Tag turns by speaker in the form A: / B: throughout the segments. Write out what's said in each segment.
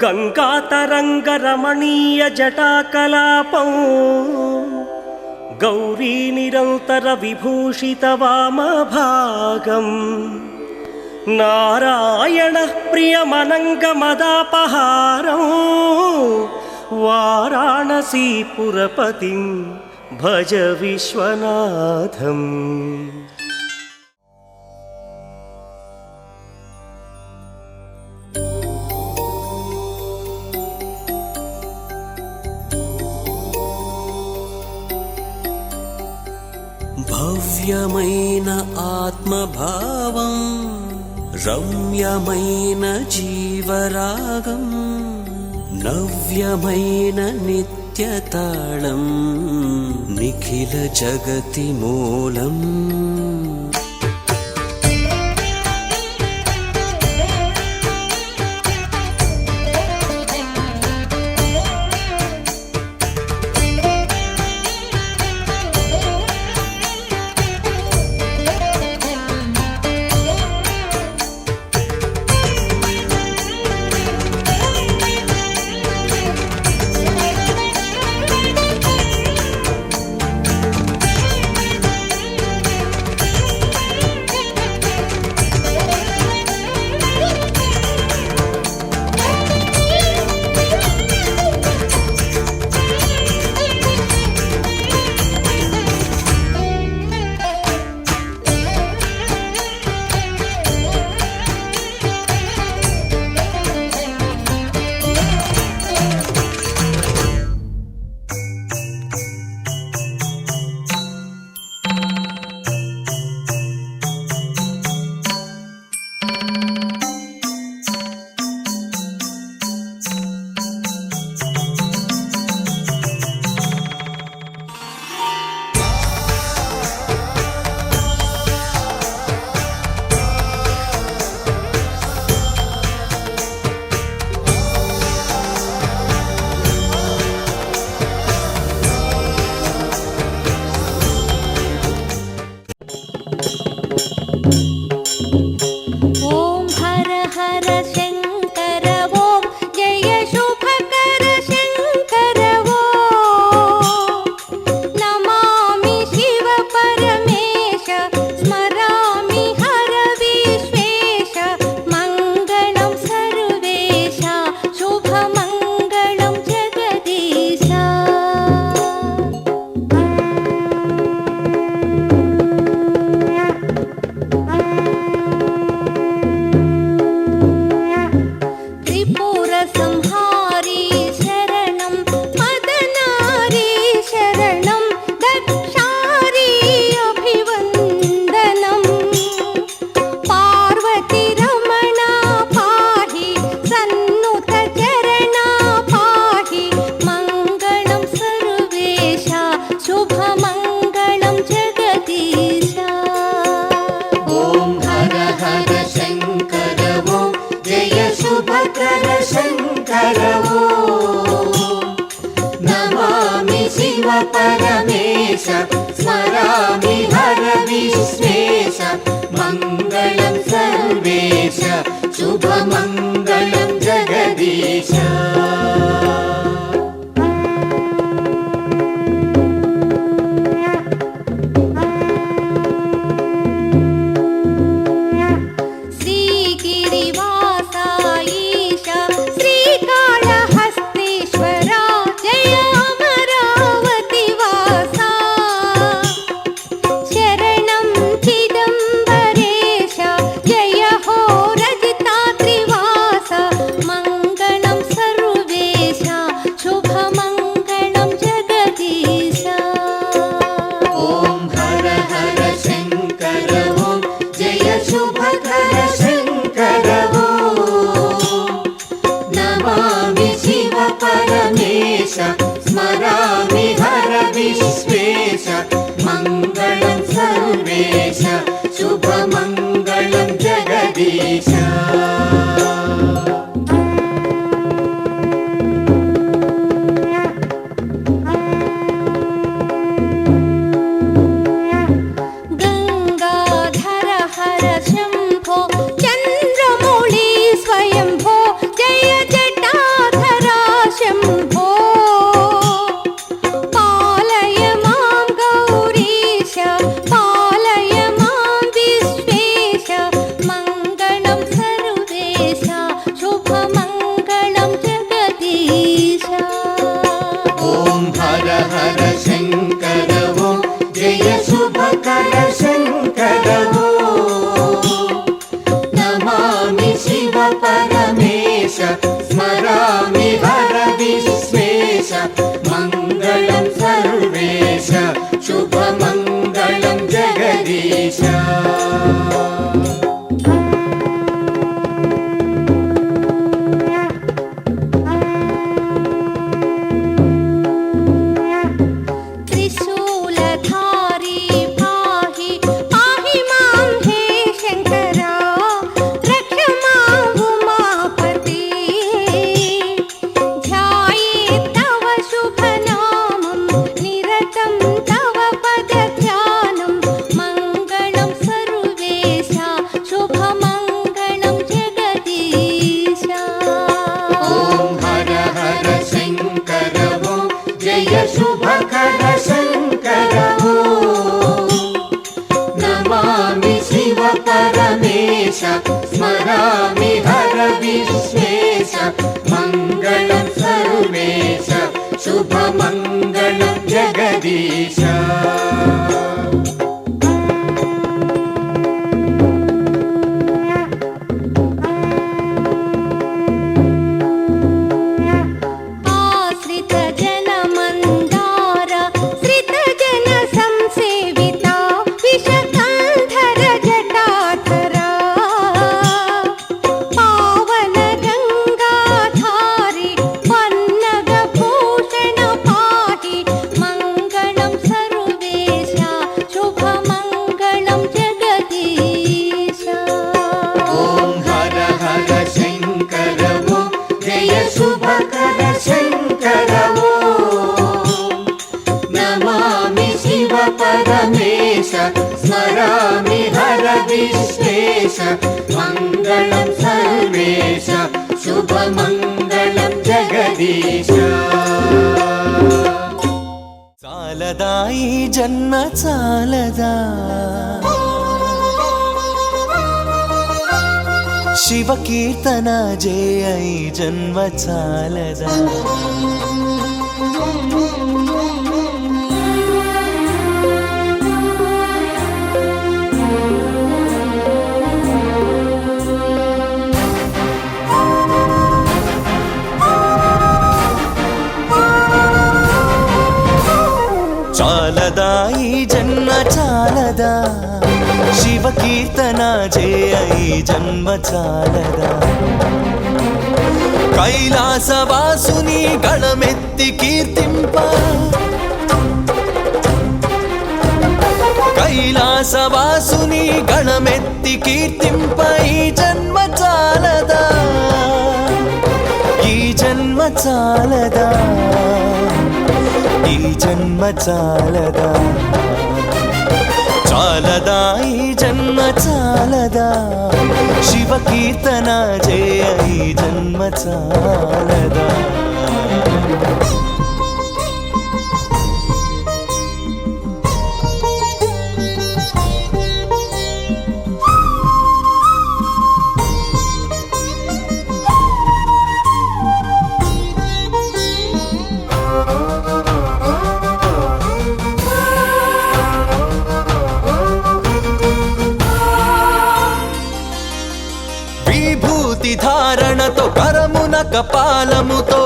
A: గంగాతరంగరమణీయ జటాకలాపం గౌరీ నిరంతర విభూషిత వామభాగం నారాయణ ప్రియమనంగమదాపహారం వారాణసీపురపతిం భజ విశ్వనాథం. భవ్యమైన ఆత్మభావం రమ్యమైన జీవరాగం నవ్యమైన నిత్యతాళం నిఖిల జగతి మూలం.
B: परमेश स्मरामि हर विश्वेश मङ्गलं सर्वेश शुभमङ्गलं जगदीश स्मरामि हर विश्वेश मङ्गलं सर्वेश शुभमङ्गलं जगदीश
C: शम्भो चन्द्रमौळि स्वयंभो जय जटा
B: శంకరవో జయ శుభకర శంకరవో నమామి శివ పరమేశ స్మరామి హర విశ్వేశ మంగళం సర్వేశ శుభమంగళం జగదీశ శుభకర శంకరవో నమామి శివ పరమేశ స్మరామి హర విశ్వేశ మంగళం సర్వేశ శుభమంగళం జగదీశ శుభకర శంకరవో నమామి శివ పరమేశ స్మరామి హర విశ్వేశ మంగళం సర్వేశ శుభమంగళం జగదీశ
A: చాలదా ఈ జన్మ చాలదా శివ కీర్తన జయ ఈ జన్మ చాలదా చాలదా ఈ జన్మ చాలదా శివ కీర్తన జయ ఈ జన్మ చాలదా కైలాసవాసుని గళమెత్తి కీర్తింప కైలాసవాసుని గళమెత్తి కీర్తింప ఈ జన్మ చాలదా ఈ జన్మ చాలదా ఈ జన్మ చాలదా చాలదా ఈ జన్మ చాలదా శివ కీర్తన జయ ఈ జన్మ చాలదా ధారణతో కరమున కపాలముతో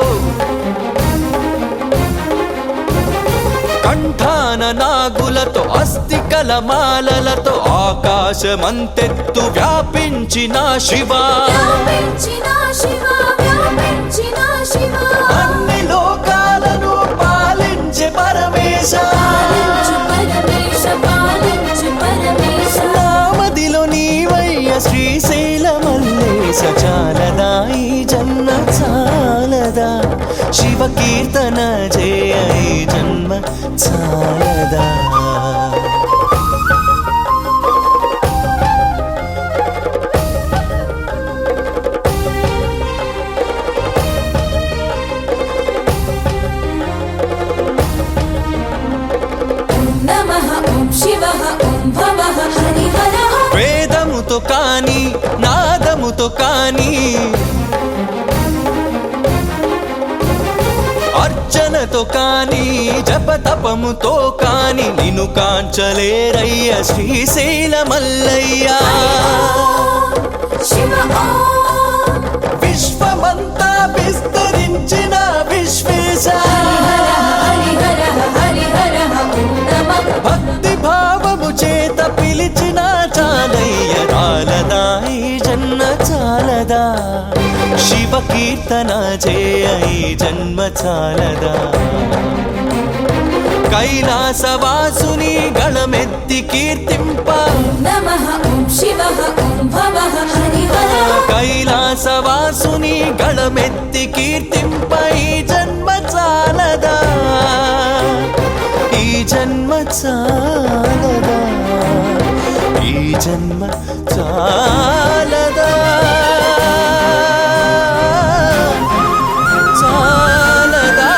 A: కంఠాన నాగులతో అస్థికల మాలలతో ఆకాశమంతెత్తు వ్యాపించిన శివ అన్ని లోకాలను పాలించే పరమేశ నామదిలో నీవయ్య శ్రీశైల మల్లేశ చాలదా ఈ జన్మ చాలదా శివ కీర్తన జయ ఈ జన్మ చాలదా వేదముతో కాని నాదముతో కాని అర్చన దీక్షతో కాని జపతపముతో కాని నిన్ను కాంచలేరయ్య శ్రీశైల మల్లయ్య. విశ్వమంతా విస్తరించిన విశ్వేశ భక్తి భావము చేత పిలిచిన చాలయ్య చాలదా ఈ జన్మ చాలదా శివ కీర్తన చేయ ఈ జన్మ చాలదా కైలాసవాసుని గళమెత్తి కీర్తింప కైలాసవాసుని గళమెత్తి కీర్తింప ఈ జన్మ చాలదా ఈ జన్మ చాలదా ఈ జన్మ చాలదా చాలదా.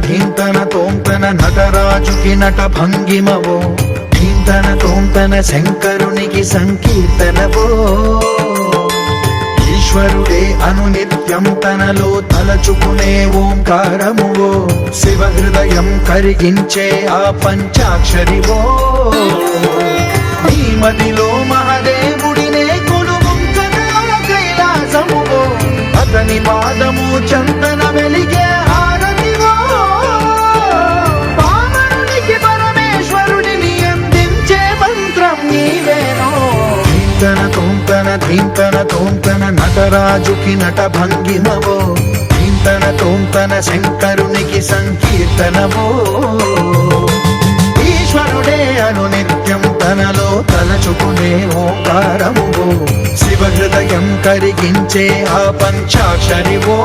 C: ధీంతన తోంతన నటరాజుకి నట భంగిమవో ధీంతన తోంతన శంకరునికి సంకీర్తనవో ఈశ్వరుడే అనునిత్యం తనలో తలచుకునే ఓంకారమువో శివ హృదయం కరిగించే ఆ పంచాక్షరివో నీ మదిలో మహాదేవుడినే కొలువుంచగా కైలాసమువో అతని పాదము చందన వెలిగే హారతివో పావనునికి పరమేశ్వరుడిని అందించే మంత్రం నీవేనో ధీంతన తోంతన నటరాజుకి నట భంగిమవో ధీంతన శంకరునికి సంకీర్తనవో ఈశ్వరుడే అనునిత్యం తనలో తలచుకునే ఓంకారమువో శివ హృదయం కరిగించే ఆ పంచాక్షరివో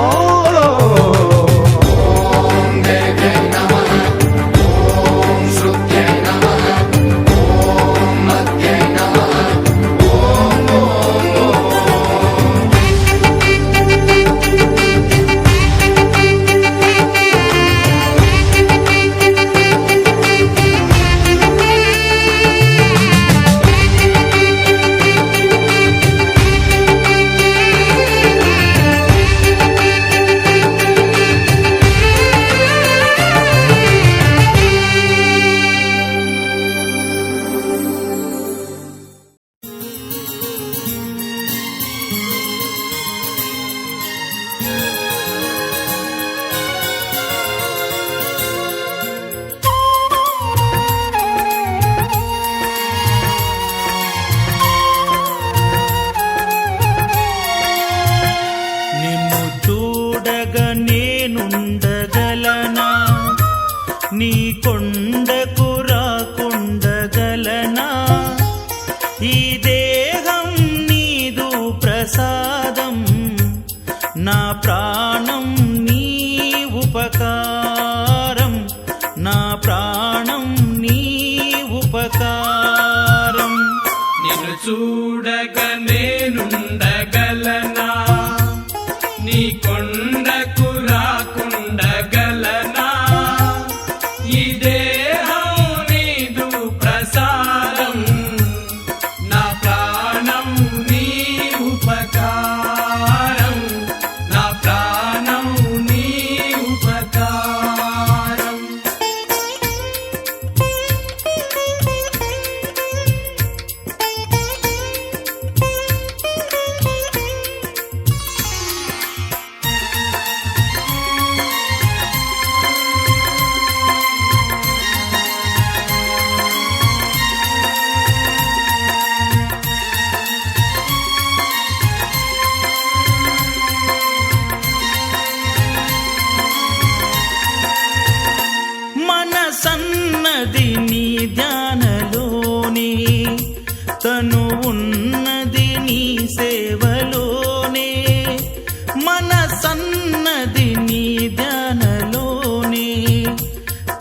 A: నీ కొండకు రాకుండగలనా ఈ దేహం నీదు ప్రసాదం నా ప్రాణం నీ ఉపకారం నా ప్రాణం నీ ఉపకారం
D: నిన్ను చూడగా నేనుండగలనా నీ కొండకు రాకుండగలనా ఈ దేహం నీదు ప్రసాదం నా ప్రాణం నీ ఉపకారం నా ప్రాణం నీ ఉపకారం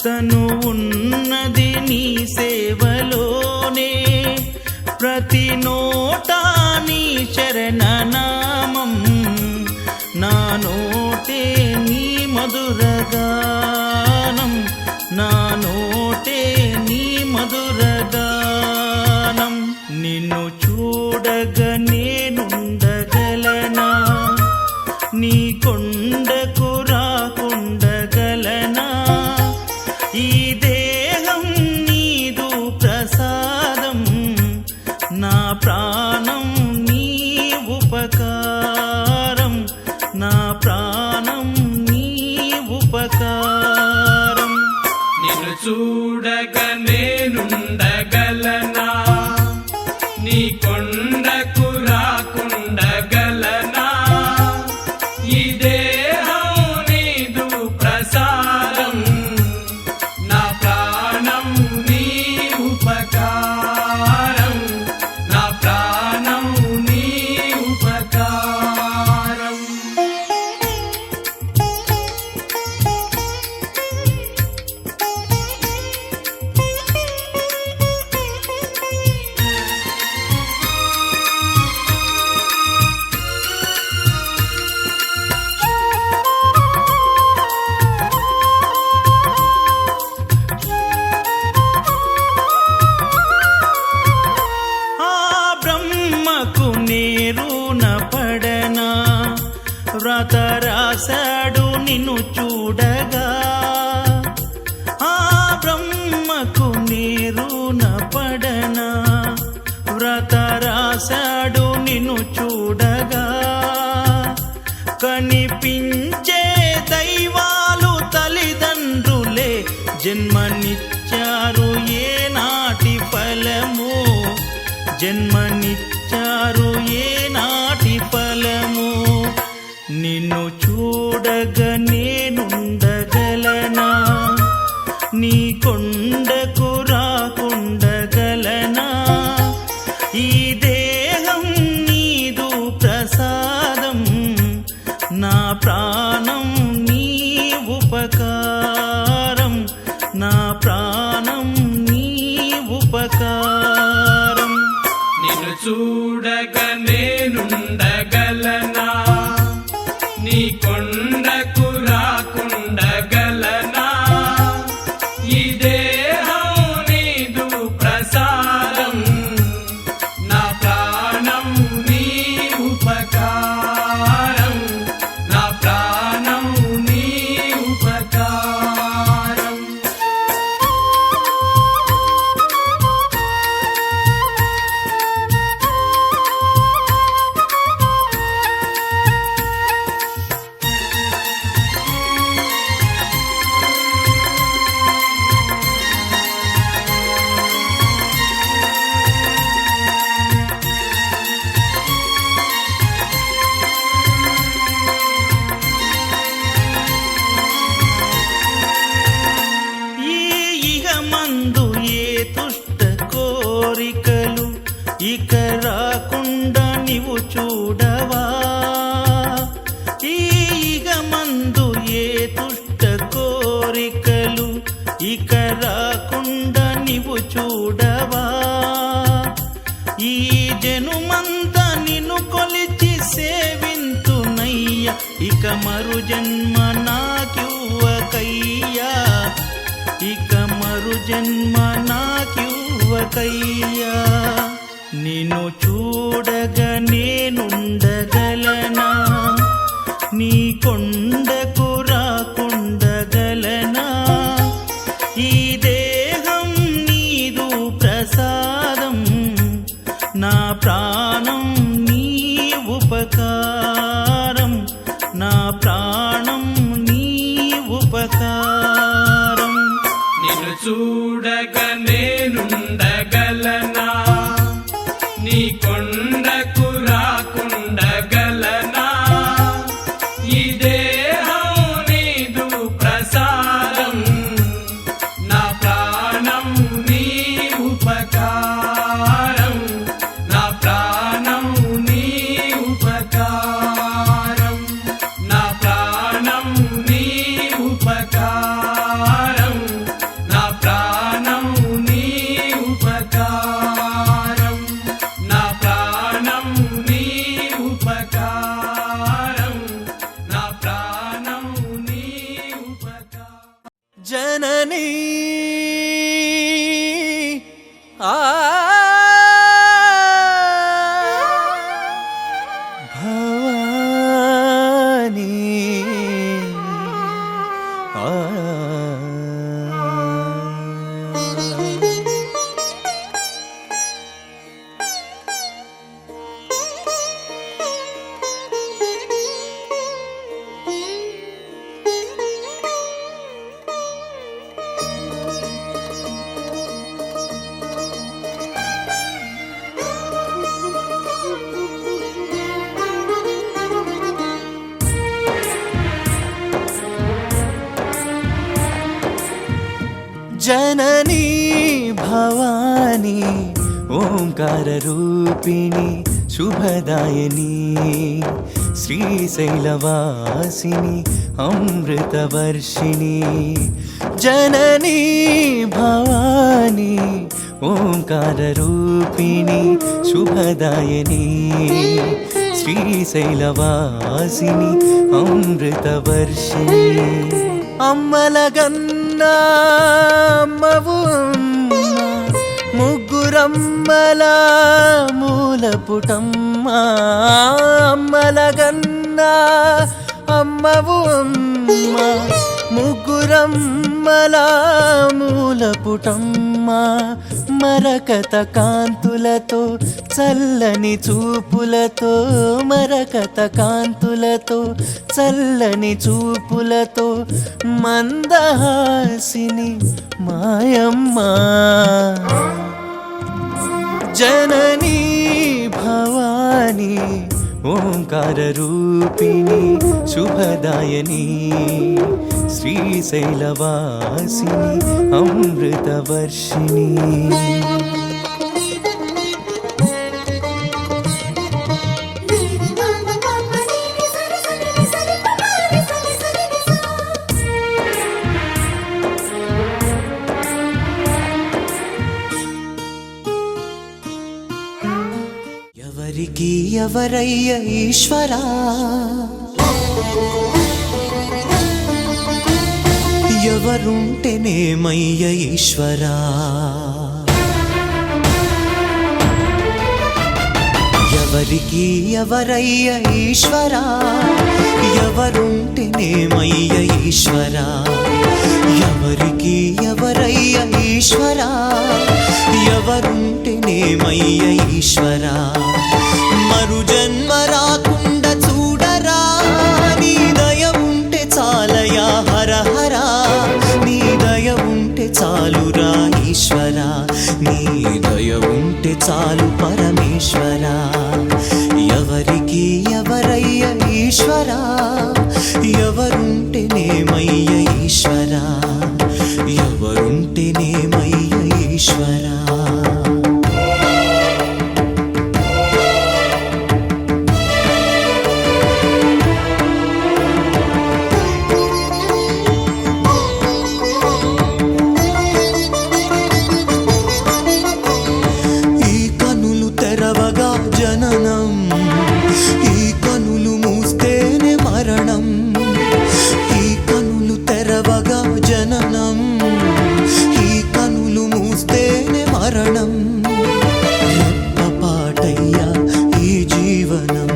A: తను ఉన్నది నీ సేవలోనే, ప్రతి నోటా నీ శరణనామం, నా నోటే నీ మధురగానం, నా నోటే నీ మధురగానం. నిన్ను చూడగ నేనుండగలనా, నీ కొండకు రాకుండగలనా, ఈ దేహం నీదు ప్రసాదం, నా ప్రాణం నీ ఉపకారం, నా ప్రాణం నీ ఉపకారం.
D: నిన్ను చూడగ నేనుండగలనా, నీ కొండకు రాకుండగలనా, ఈ దేహం నీదు ప్రసాదం, నా ప్రాణం నీ ఉపకారం, నా ప్రాణం నీ ఉపకారం.
A: ఆ బ్రహ్మకు నేరున పడనా, వ్రత రాశాడు నిన్ను చూడగా, ఆ బ్రహ్మకు నేరున పడనా, వ్రత రాశాడు నిన్ను చూడగా, కనిపించే దైవాలు తల్లిదండ్రులే, జన్మనిచ్చారు ఏ నాటి ఫలము, జన్మనిచ్చారు ఏ నాటి ఫలము. నిన్ను చూడగ నేనుండగలనా, నీ కొండకు రాకుండగలనా, ఈ దేహం నీదు ప్రసాదం, నా ప్రాణం నీ ఉపకారం, నా ప్రాణం నీ ఉపకారం.
D: నిన్ను చూడగ నేనుండగలనా, నీ కొండకు రాకుండగలనా, ఈ దేహం నీదు ప్రసాదం, నా ప్రాణం నీ ఉపకారం, నా ప్రాణం నీ ఉపకారం.
A: ఈ ఇహమందు ఏ దుష్ట కోరికలు ఇక రాకుండా నీవు చూడవా, ఈ ఇహమందు ఏ దుష్ట కోరికలు ఇక రాకుండా నీవు చూడవా, ఈ జనుమంతా నిన్ను కొలిచి సేవింతునయ్య, ఇక మరు జన్మ నాకివ్వకయ్యా, ఇక మరు జన్మ నాకివ్వకయ్యా. నిన్ను చూడగ నేనుండగలనా, నీ కొండకు రాకుండగలనా, ఈ దేహం నీదు ప్రసాదం, నా ప్రాణం నీ ఉపకారం, నా ప్రాణం నీ ఉపకారం.
D: నిన్ను చూడగ నేనుండగలనా, నీ కొండకు రాకుండగలనా, ఈ దేహం నీదు ప్రసాదం, నా ప్రాణం నీ ఉపకారం, నా ప్రాణం నీ ఉపకారం, నా ప్రాణం నీ ఉపకారం,
A: జననీ భవానీ జననీ భవానీ ఓంకార రూపిణి శుభదాయని శ్రీశైలవాసిని అమృతవర్షిణి జననీ భవానీ ఓంకార రూపిణి శుభదాయని శ్రీశైలవాసిని అమృతవర్షిణి అమ్మలగన్నా అమ్మవు ముగ్గురమ్మల మూలపుటమ్మ అమ్మలగన్నా అమ్మవు ముగ్గురమ్మల మూలపుటమ్మ మరకత కాంతులతో చల్లని చూపులతో మరకత కాంతులతో చల్లని చూపులతో మందహాసిని మాయమ్మ జననీ భవానీ ఓంకార రూపిణి శుభదాయని శ్రీశైలవాసిని అమృతవర్షిణి ఎవరికి ఎవరయ్య ఈశ్వరా ఎవరుంటేనేమయ్య ఈశ్వరా ఎవరికి ఎవరయ్య ఈశ్వరా ఎవరుంటేనేమయ్య ఈశ్వరా ఎవరికి ఎవరయ్య ఈశ్వరా ఎవరుంటేనేమయ్య ఈశ్వరా మరు జన్మ రాకుండా చూడరా నీ దయ ఉంటే చాలయా హర హర నీ దయ ఉంటే చాలురా ఈశ్వరా నీ దయ ఉంటే చాలు పరమేశ్వరా ఎవరికి ఎవరయ్య ఈశ్వరా ఎవరుంటేనేమయ్య ఈశ్వరా ఎవరుంటేనేమయ్య ఈశ్వరా జననం ఈ కనులు మూస్తేనే మరణం ఈ కనులు తెరవగా జననం ఈ కనులు మూస్తేనే మరణం రెప్పపాటయ్యా ఈ జీవనం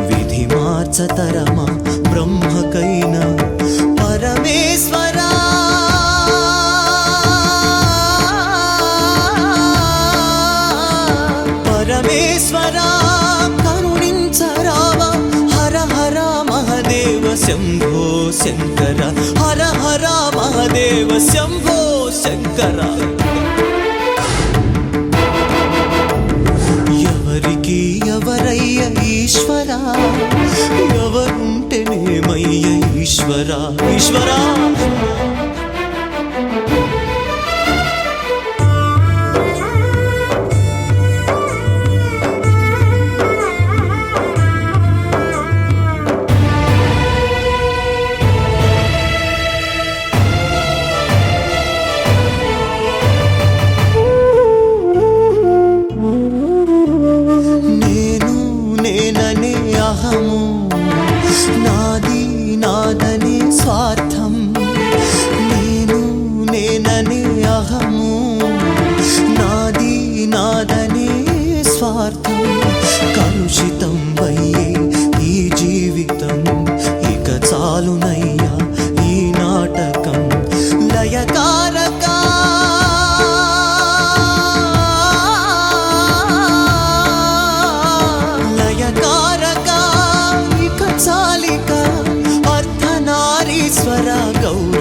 A: విధి మార్చతరమా బ్రహ్మకైనా పరమేశ్వరా పరమేశ్వరా కరుణించరావా హర హర మహదేవ శంభో శంకర హర హర మహదేవ శంభో శంకర ఎవరికి ఎవరయ్య ఈశ్వరా ఎవరుంటేనేమయ్య ఈశ్వరా ఈశ్వరా అహము నాది నాదని స్వార్థం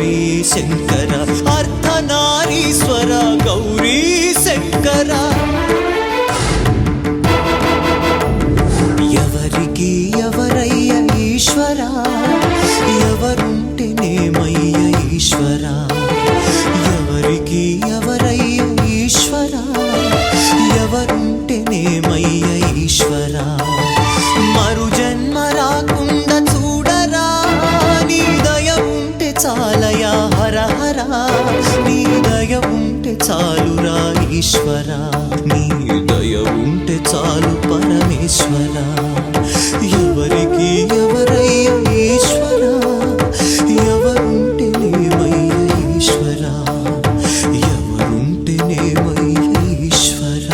A: గౌరీ శంకర అర్ధనారీశ్వర గౌరీ శంకర ఎవరికి ఎవరయ్య ఈశ్వర ఎవరుంటేనేమయ్య ఈశ్వర ఎవరికి ఎవరయ్య ఈశ్వర ఎవరుంటేనేమయ్య ఈశ్వర మరు జన్మ రాకుండా చూడరా నీ దయ ఉంటే చాలయా హర హర నీ దయ ఉంటే చాలురా ఈశ్వర నీ దయ ఉంటే చాలు పరమేశ్వర ఎవరికి ఎవరయ్య ఈశ్వర ఎవరుంటేనేమయ్య ఈశ్వర ఎవరుంటేనేమయ్య ఈశ్వర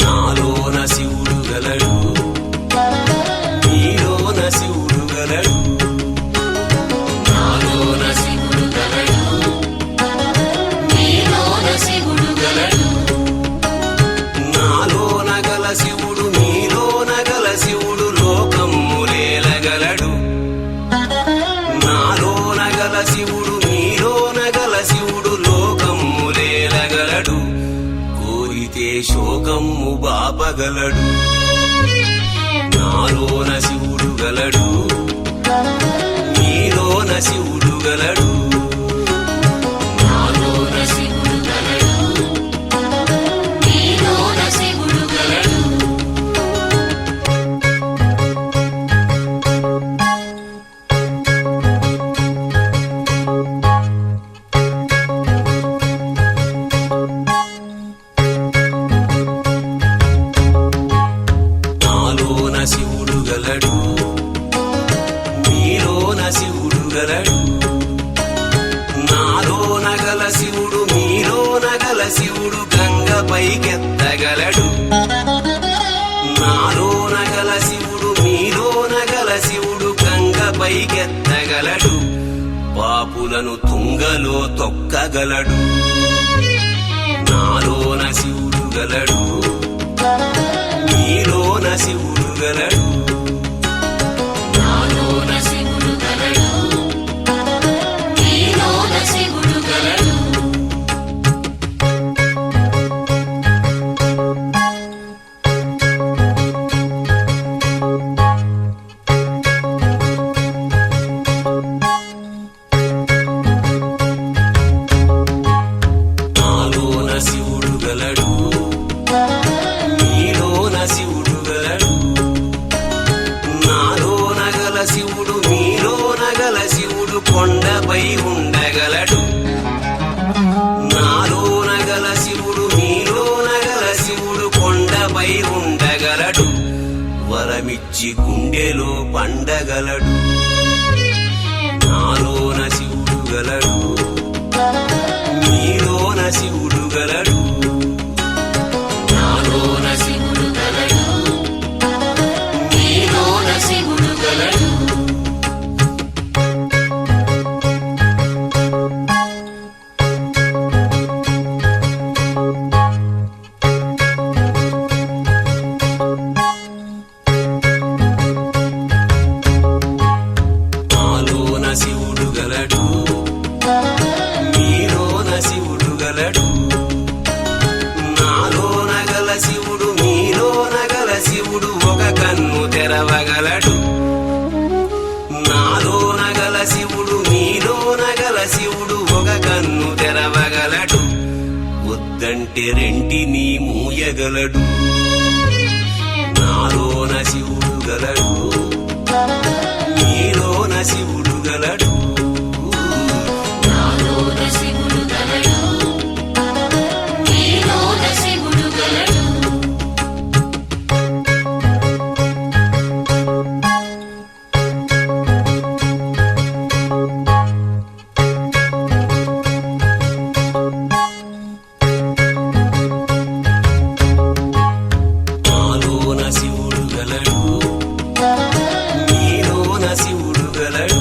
E: నాలోన శివుడు గలడు నీలోన శివుడు గలడు నాలోన శివుడు గలడు నీలోన శివుడు గలడు నాలోన గల శివుడు నీలోన గల శివుడు లోకమ్ములేలగలడు నాలోన గల శివుడు నీలోన గల శివుడు లోకమ్ములేలగలడు కోరితే శోకమ్ము బాపగలడు నాలోన శివుడు గలడు నీలోన శివుడు గలడు నాలోన శివుడు గలడు నీలోన శివుడు గలడు నాలోన శివుడు గలడు నీలోన శివుడు గలడు నాలోన గల శివుడు నీలోన గల శివుడు గంగ పైకెత్తగలడు నాలోన గల శివుడు నీలోన గల శివుడు గంగ పైకెత్తగలడు పాపులను తుంగలో తొక్కగలడు నాలోన శివుడు గలడు నీలోన శివుడు గలడు నాలోన శివుడు గలడు నీలోన శివుడు గలడు నాలోన శివుడు గలడు నీలోన శివుడు గలడు నాలోన గల శివుడు నీలోన గల శివుడు కొండపై ఉండగలడు నాలోన గల శివుడు నీలోన గల శివుడు కొండపై ఉండగలడు వరమిచ్చి గుండెలో పండగలడు నాలోన శివుడు గలడు నీలోన శివుడు గలడు నాలోన శివుడు గలడు నీలోన శివుడు గలడు నాలోన శివుడు గలడు నీలోన శివుడు గలడు నాలోన గల శివుడు నీలోన గల శివుడు ఒక కన్ను తెరవగలడు నాలోన గల శివుడు నీలోన గల శివుడు ఒక కన్ను తెరవగలడు వద్దంటే రెంటిని మూయగలడు నాలోన శివుడు గలడు నీలో శివుడు గలడు
B: నాలోన శివుడు గలడు నీలోన శివుడు గలడు
E: నాలోన శివుడు గలడు నీలోన శివుడు గలడు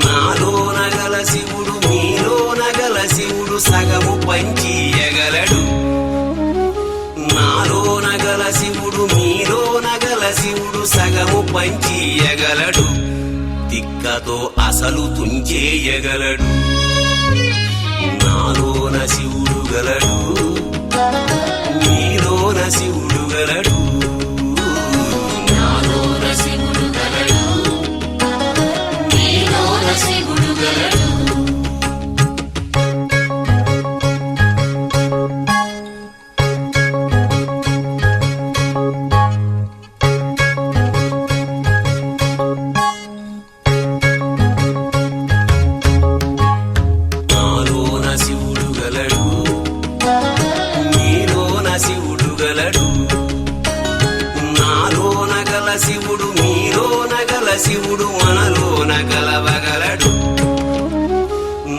E: నాలోన గల శివుడు మీలోన గల శివుడు సగము పంచియగలడు నాలోన గల శివుడు మీలోన గల శివుడు సగము పంచియగలడు తిక్కతో అసలు తుంచేయగలడు నాలోన శివుడు గలడు నీలోన శివుడు గలడు
B: నాలోన శివుడు గలడు నీలోన శివుడు గలడు
E: నాలోన శివుడు గలడు నీలోన శివుడు గలడు నాలోన గల శివుడు మీలోన గల శివుడు మనలోన కలవగలడు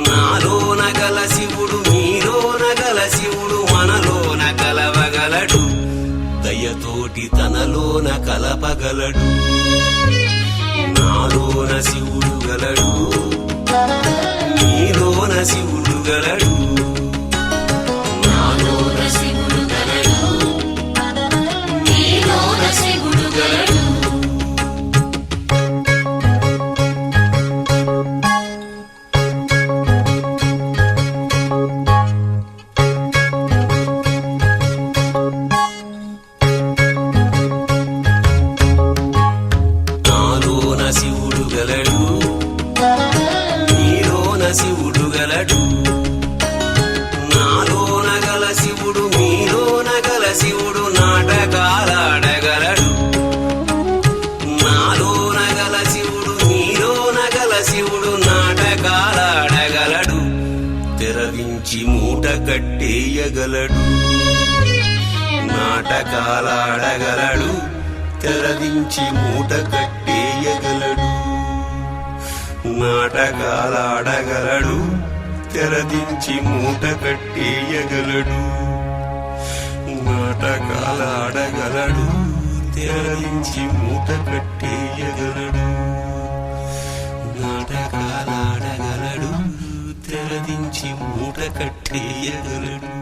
E: నాలోన గల శివుడు మీలోన గల శివుడు మనలోన కలవగలడు దయతోటి తనలోన కలపగలడు నాలోన శివుడు గలడు నీలోన శివుడు గలడు
B: నాలోన శివుడు గలడు నీలోన శివుడు గలడు
E: నాలోన శివుడు గలడు నీలోన శివుడు గలడు నాలోన గల శివుడు మీలోన గల శివుడు నాటకాలాడగలడు నాలోన గల శివుడు మీలోన గల శివుడు నాటకాలాడగలడు తెరవించి మూట కట్టేయగలడు నాటకాలాడగలడు తెరవించి మూట కట్టేయగలడు నాటకాలాడగలడు తెరదించి మూట కట్టేయగలడు నాటకాలాడగలడు తెరదించి మూట కట్టేయగలడు నాటకాలాడగలడు తెరదించి మూట కట్టేయగలడు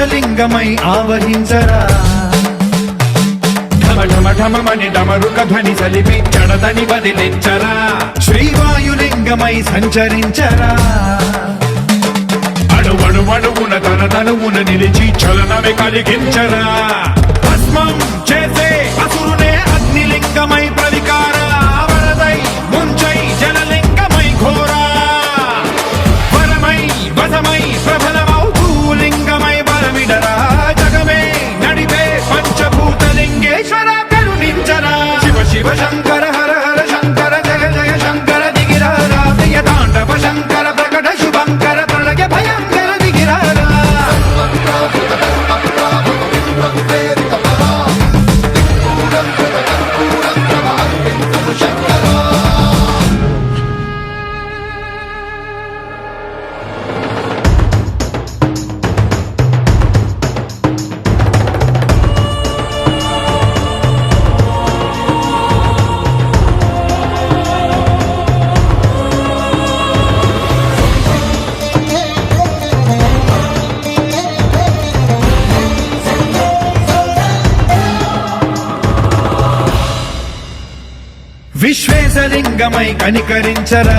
C: ఆకాశలింగమై ఆవహించరా ఢమఢమని డమరుక ధ్వని సలిపి జడదని బదిలించరా శ్రీవాయులింగమై సంచరించరా అణువణువున తన తనువున నిలిచి చలనమే కలిగించరా భస్మం చేసే అసురునే అగ్నిలింగమై ప్రవికారా వరదై ముంచై జలలింగమై ఘోరా వరమై వసమై ప్రబలమౌ భూలింగమై బలమిడరా జగమే నడిపే పంచభూతలింగేశ్వర కరుణించరా శివ శివ శంకర హర హర శంకర జయ జయ శంకర దిగిరారా ప్రియ తాండవ శంకర ప్రకట శుభంకర ప్రళయ భయంకర దిగిరారా విశ్వేశలింగమై కనికరించరా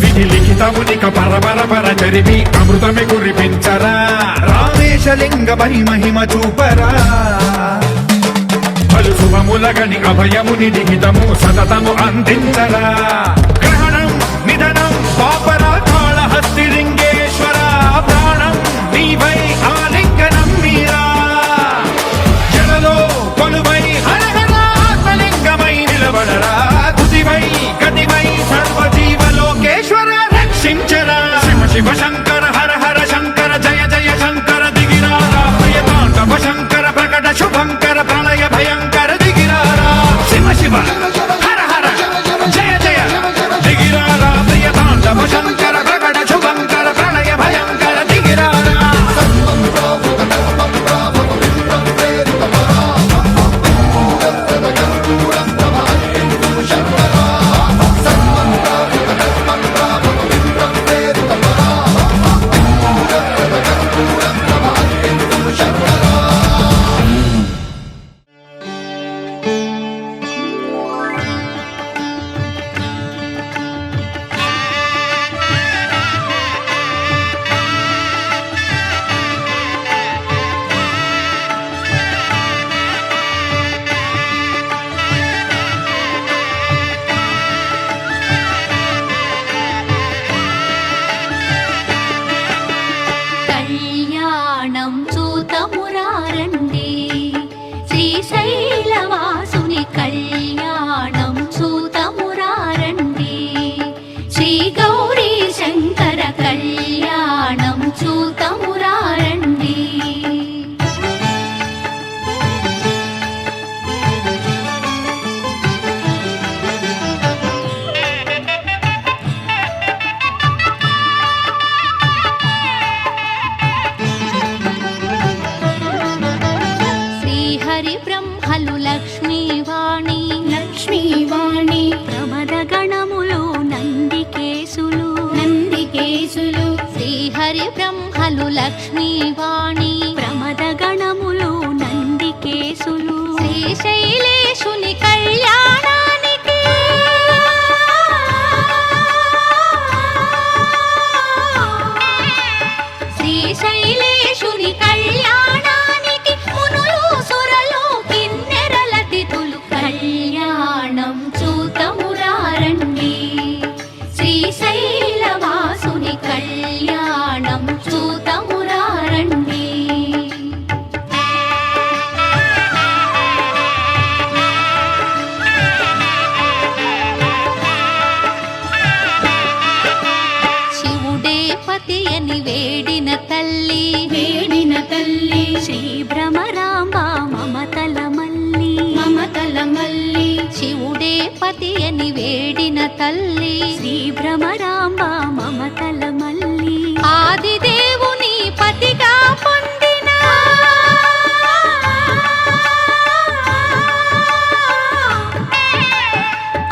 C: విధి లిఖితమునిక పరపర చరివి అమృతమి కురిపించరా రామేశలింగమై మహిమ చూపరా పలు శుభములగని అభయముని లిఖితము సతతము అందించరా గ్రహణం నిధనం పాపరా కాళహస్తి లింగేశ్వర ప్రాణం నీవై ఆలింగనం మీరా జలలో కొలువై హరహరాత్మలింగమై నిలబడరా తుదివై గతివై సర్వజీవలోకేశ్వర రక్షించరా శివ శివ శంకర హర హర శంకర జయ జయ శంకర దిగిరారా ప్రియతాండవ శంకర ప్రకట శుభంకర ప్రళయ భయంకర దిగిరారా శివ శివ హర హర జయ జయ దిగిరారా ప్రియతాండవ శంకర ప్రకట శుభంకర ప్రళయ భయంకర దిగిరారా
F: కళ్యాణం చూతమురారండి శ్రీశైలవాసుని కళ్యాణం చూతమురారండి శ్రీ గౌరీ శంకర కళ్యాణం చూతమురారండి శ్రీహరి బ్రహ్మలు లక్ష్మీవాణి లక్ష్మీవాణి ప్రమద గణములు నందికేశులు శ్రీహరి బ్రహ్మలు లక్ష్మీవాణి ప్రమద గణములు నందికేశులు శ్రీశైలేశుని కళ్యాణానికి శ్రీశైలేశుని కళ్యాణానికి మునులు సురలు కిన్నెరల తిథులు కళ్యాణం చూతమురారండి శ్రీశైలవాసుని కళ్యాణం చూతమురారండి శివుడే పతి అని వేడిన తల్లి శ్రీ భ్రమరాంబ మమతల మల్లి శివుడే పతి అని వేడిన తల్లి శ్రీ భ్రమరాంబ మమతల మల్లి ఆదిదేవుని పతిగా పొందిన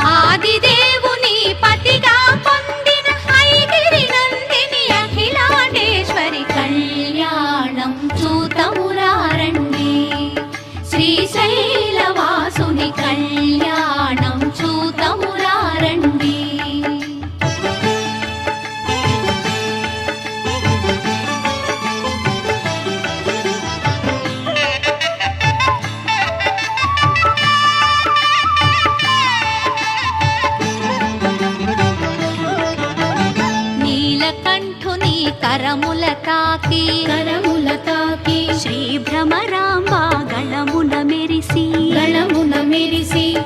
F: ఆదిదేవుని పతిగా పొందిన ఐగిరి నందిని అఖిలాండేశ్వరి కళ్యాణ కరముల తాకి శ్రీ భ్రమరాంబ గళమున మెరిసి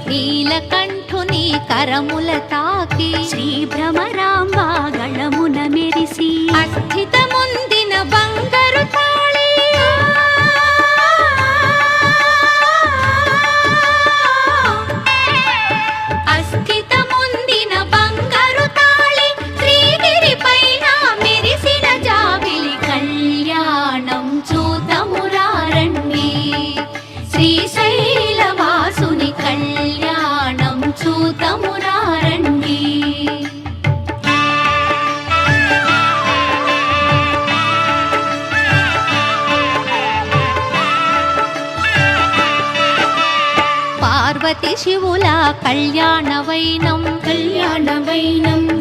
F: నీలకంఠుని కరముల తాకి శ్రీ భ్రమరాంబ గళమున మెరిసి అస్థితముందిన బంగారు తాళి అస్థితముందిన బంగారు తాళి శ్రీగిరి పైన మెరిసిన జాబిలి కళ్యాణం చూతమురారండి శ్రీశైలవాసుని కళ్యాణం చూతమురారండి. పార్వతి శివుల కళ్యాణవైనం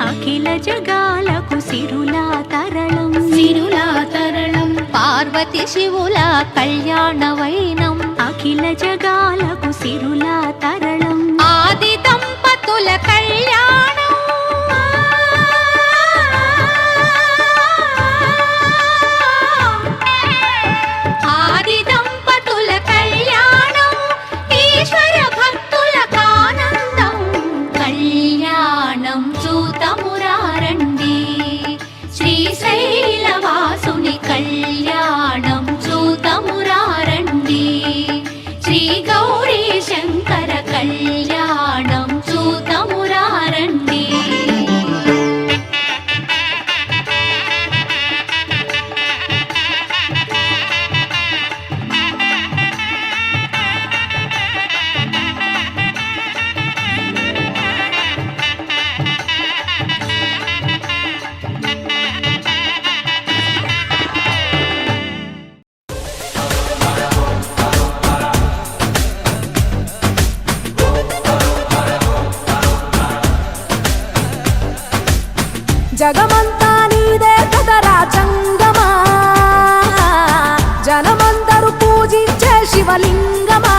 F: అఖిల జగాలకు సిరులా తరళం పార్వతి శివుల కళ్యాణవైనం అఖిల జగాలకు సిరులా తరళం ఆది దంపతుల కళ్యాణం ఆది దంపతుల కళ్యాణం ఈశ్వర భక్తులకానందం కళ్యాణం చూతమురారండి శ్రీశైలవాసుని కళ్యాణం చూతమురారండి శ్రీ గౌరీ శంకర కళ్యాణం చూతమురారండి.
G: జగమంతా నీదే కదరా చంగమా జనమందరూ పూజించే శివలింగమా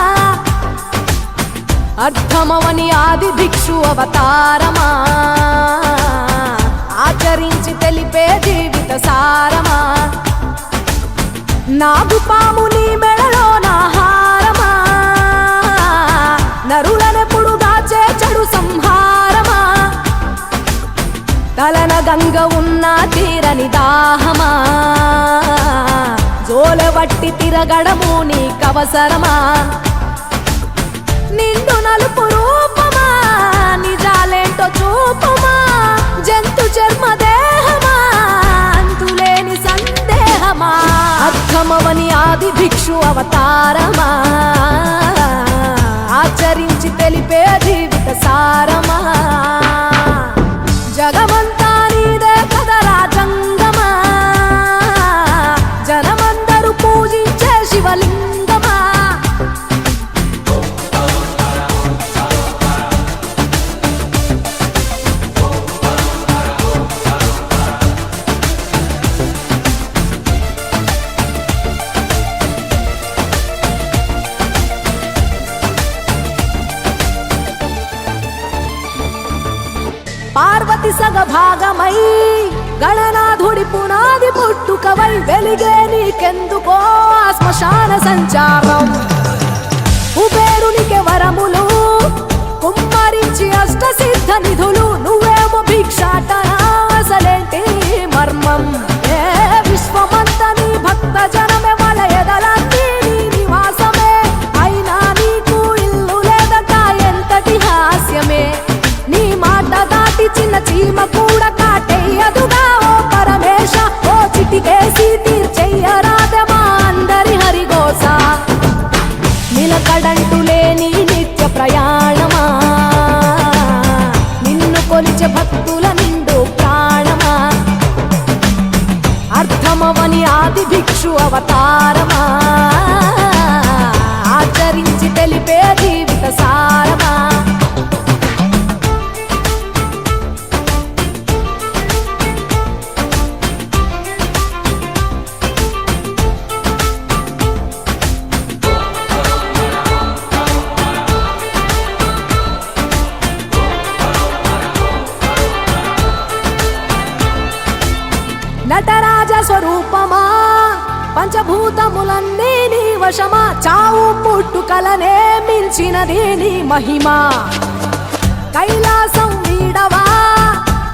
G: అర్థమవని ఆది భిక్షు అవతారమా ఆచరించి తెలిపే జీవిత సారమా నాగుపాము నీ మెడలో నాహారమా నరులనెప్పుడు దాచే చెడు సంహారమా తలన గంగ ఉన్న తీరని దాహమా జోలవట్టి తిరగడము నీకవసరమా నిండు నలుపు రూపమా నిజాలేంటో చూపమా జంతు చర్మ దేహమా అంతులేని సందేహమా అర్థమవని ఆది భిక్షు అవతారమా ఆచరించి తెలిపే జీవిత సారమా జగమంతా నీదే కదరా జంగమా జనమందరూ పూజించే శివలింగమా పార్వతి సగభాగమై గణనాథుడి పునాది పుట్టుకవై వెలిగే నీకెందుకో శ్మశాన సంచారం కుబేరునికి వరములు కుమ్మరించి అష్ట సిద్ధ నిధులు నువ్వేమో భిక్షాటన అసలేంటి మర్మం ఏ విశ్వమంత నీ భక్త జనమే వాళ్ళ ఎదలన్నీ నీ నివాసమే అయినా నీకు ఇల్లు లేదట ఎంతటి హాస్యమే నీ మాట దాటి చిన్న చీమ కూడా కాటేయదుగా ఓ పరమేశ ఓ చిటికేసి తీర్చెయ్యరాదమా అందరి హరిగోస నిలకడంటు లేని నిత్య ప్రయాణమా నిన్ను కొలిచే భక్తుల నిండు ప్రాణమా అర్థమవని ఆది భిక్షు అవతారమా ఆచరించి తెలిపే జీవిత సారమా నటరాజ స్వరూపమా పంచభూతములన్నీ నీ వశమా చావు పుట్టుకలనే మించినది నీ మహిమా కైలాసం వీడవా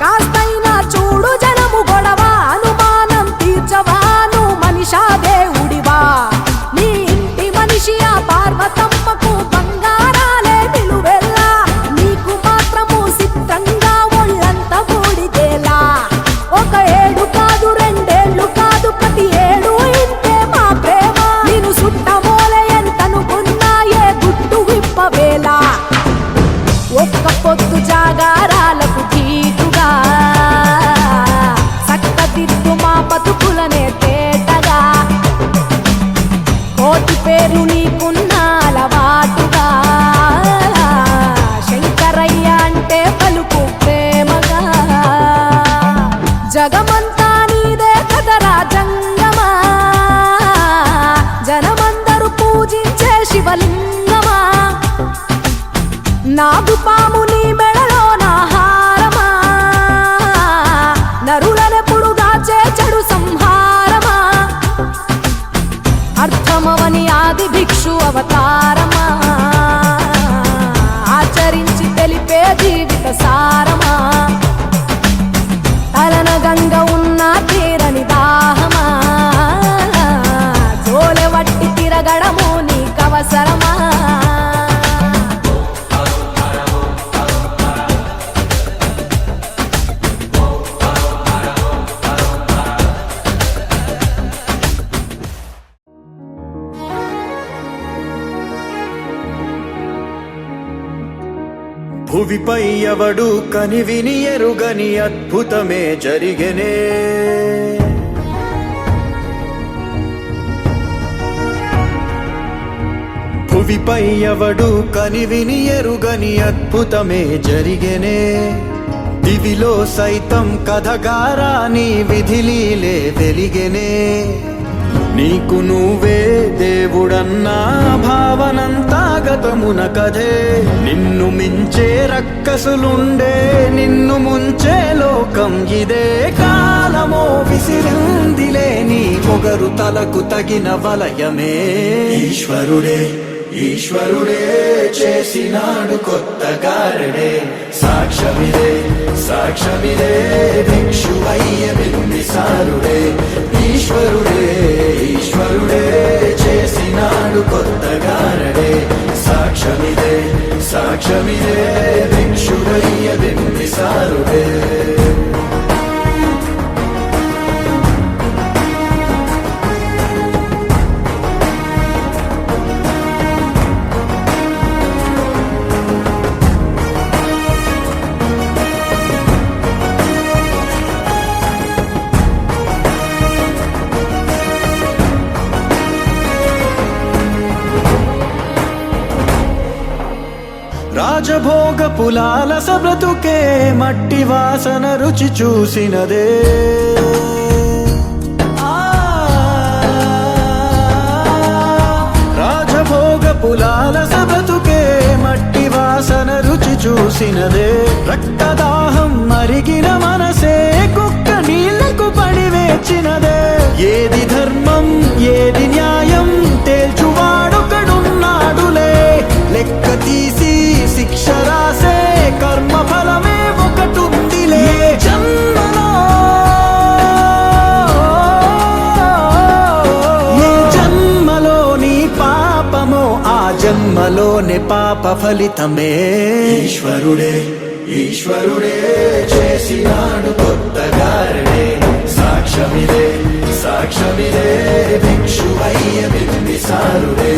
G: కాస్తైనా చూడు జనము గొడవ అనుమానం తీర్చవా నువ్వు మనిషా దేవుడివా నీ ఇంటి మనిషి ఆ పార్వతమ్మకు బంగారాలే నిలువెల్లా నీకు మాత్రము సిద్ధంగా ఒళ్ళంత బూడిదేలా ఒక ఏడు కాదు రెండేళ్లు కాదు ప్రతి ఏడు ఇంతే మా ప్రేమ నేను సుట్టమోలే ఎంతనుకున్నా ఏ గుట్టు విప్పవేలా ఒక్క పొద్దు జాగారాలకు తీటుగా చక్కదిద్దు మా బతుకులనే తేటగా కోటి పేరు నీకున్న అలవాటుగా శంకరయ్య అంటే పలుకు ప్రేమగా జగమంతా నీదే కదరా జంగమా జనమందరూ పూజించే శివలింగమా నాగు పాము నీ మెడలో నా హారమా నరులనెప్పుడు దాచే చెడు సంహారమా అర్థమవని ఆది భిక్షు అవతారమా ఆచరించి తెలిపే జీవిత సారమా తలన గంగ ఉన్న తీరని దాహమా జోలె వట్టి తిరగడము నీకవసరమా
A: భువిపై ఎవడు కనివిని ఎరుగని అద్భుతమే జరిగెనే భువిపై ఎవడు కనివిని ఎరుగని అద్భుతమే జరిగెనే దివిలో సైతం కథగారా నీ విధిలీలే వెలిగెనే నీకు నువ్వే దేవుడన్నా భావనంతా గతమున కథే నిన్ను మించే రక్కసులుండే నిన్ను ముంచే లోకం ఇదే కాలమో విసిరిందిలే నీ పొగరు తలకు తగిన వలయమే ఈశ్వరుడే ఈశ్వరుడే చేసినాడు కొత్త గారడే సాక్ష్యమిదే సాక్ష్యమిదే భిక్షువయ్య బింబిసారుడే ఈశ్వరుడే ఈశ్వరుడే చేసినాడు కొత్త గారడే సాక్ష్యమిదే సాక్ష్యమిదే భిక్షువయ్య బింబిసారుడే రాజభోగ పులాల సబ్రతుకే మట్టి వాసన రుచి చూసినదే రాజభోగ పులాల సబ్రతుకే మట్టి వాసన రుచి చూసినదే రక్తదాహం మరిగిన మనసే కుక్క నీళ్లకు పడి వేచినదే ఏది ధర్మం ఏది న్యాయం తేల్చువాడొకడున్నాడులే లెక్క తీసి శిక్ష రాసే కర్మ ఫలమే ఒకటుందిలే జన్మలో ఏ జన్మలోని పాపమో ఆ జన్మలోని పాప ఫలితమే ఈశ్వరుడే ఈశ్వరుడే చేసినాడు కొత్త గారడే సాక్ష్యమిదే సాక్ష్యమిదే భిక్షువయ్య బింబిసారుడే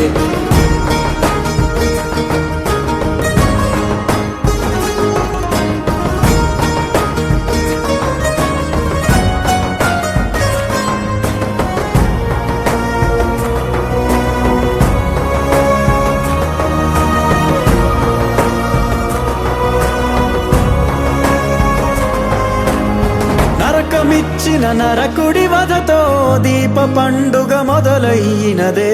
A: నరకమిచ్చిన నరకుడి వధతో దీప పండుగ మొదలయ్యినదే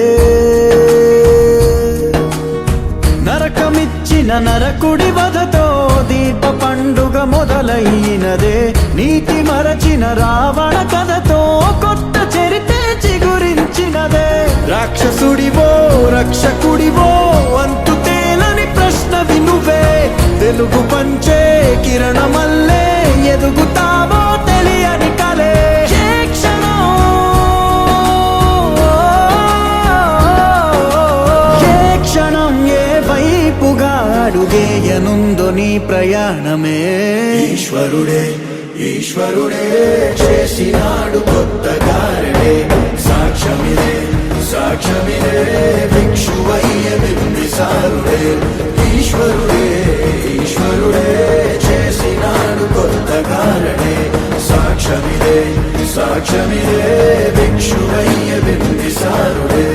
A: నరకమిచ్చిన నరకుడి వధతో దీప పండుగ మొదలయ్యినదే నీతి మరచిన రావణ కథతో కొత్త చరితే చిగురించినదే. రాక్షసుడివో రక్షకుడివో అంతు తేలని ప్రశ్నవి నువ్వే. తెలుగు పంచే కిరణమల్లే ఎదుగుతావో తెలియని కలే. ఏ క్షణం ఏ క్షణం ఏ వైపుగా అడుగేయనుందో నీ ప్రయాణమే. ఈశ్వరుడే ఈశ్వరుడే చేసినాడు కొత్త గారడే. సాక్ష్యమిదే సాక్ష్యమిదే భిక్షువయ్య బింబిసారుడే. ఈశ్వరుడే ఈశ్వరుడే చేసినాడు కొత్త గారడే. సాక్ష్యమిదే సాక్ష్యమిదే భిక్షువయ్య బింబిసారుడే.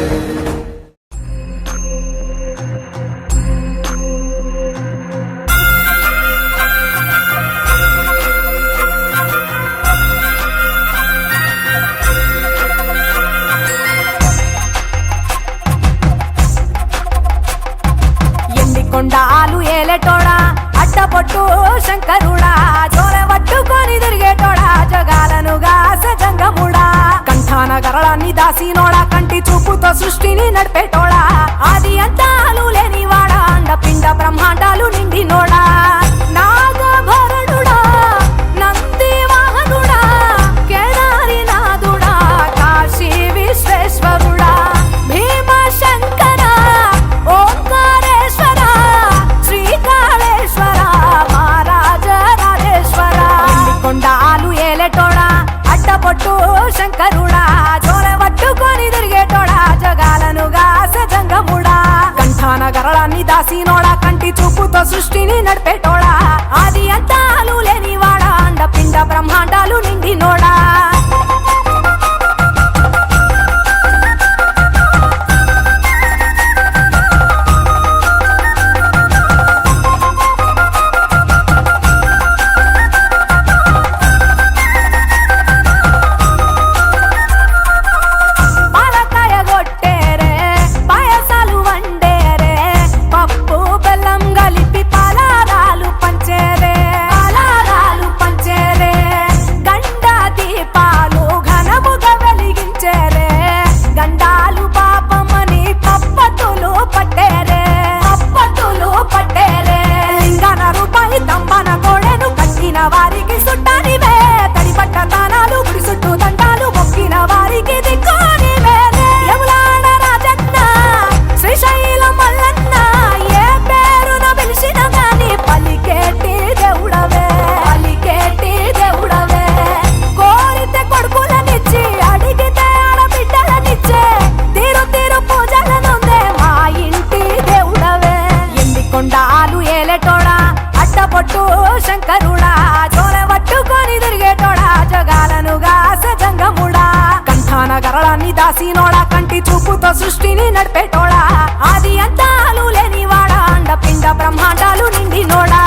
G: కొండాలు ఏలేటోడా అడ్డపొట్టు శంకరుడా. జోలె పట్టుకొని తిరిగేటోడా జగాలనుగా సజంగముడా. కంఠాన గరళాన్ని దాసినోడా కంటి చూపుతో సృష్టిని నడిపేటోడా. ఆది అంతాలు లేనివాడా అండపిండ బ్రహ్మాండాలు నిండినోడా. నాగభరణుడా నంది వాహనుడా కేదారి నాథుడా కాశీ విశ్వేశ్వరుడా. భీమశంకర ఓంకారేశ్వర శ్రీకాళేశ్వర మహారాజ రాజేశ్వర. కొండాలు ఏలేటోడా అడ్డపొట్టు శంకరుడా. జోలె పట్టుకొని తిరిగేటోడా జగాలనుగా సజంగముడా. కంఠాన గరళాన్ని దాసినోడా కంటి చూపుతో సృష్టిని నడిపేటోడా. ఆది అంతాలు లేనివాడా అండపిండ బ్రహ్మాండాలు నిండినోడా. వారికి సుట్టానివే తడిపట్ట తానాలు గుడి చుట్టూ దండాలు మొక్కిన వారికి దిక్కునివే. యములాడ రాజన్న శ్రీశైల మల్లన్న ఏ పేరున పిలిచిన గాని పలికేటి దేవుడవే పలికేటి దేవుడవే. కోరితే కొడుకులనిచ్చి అడిగితే ఆడబిడ్డలనిచ్చే తీరు తీరు పూజలనుందే మా ఇంటి దేవుడవే. ఎండి కొండాలు ఏలేటోడా అడ్డపొట్టు శంకరుడా. జోలె పట్టుకొని తిరిగేటోడా జగాలనుగా సజంగముడా. కంఠాన గరళాన్ని దాసినోడా కంటి చూపుతో సృష్టిని నడిపేటోడా. ఆది అంతాలు లేనివాడా అండపిండ బ్రహ్మాండాలు నిండినోడా.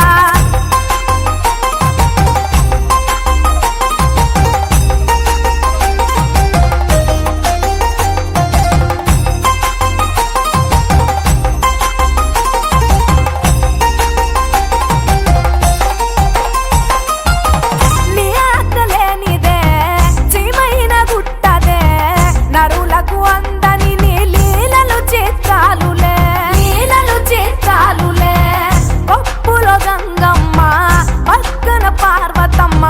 G: నరులకు అందని నీ లీలలు చిత్రాలులే లీలలు చిత్రాలులే. పప్పులో గంగమ్మ పక్కన పార్వతమ్మ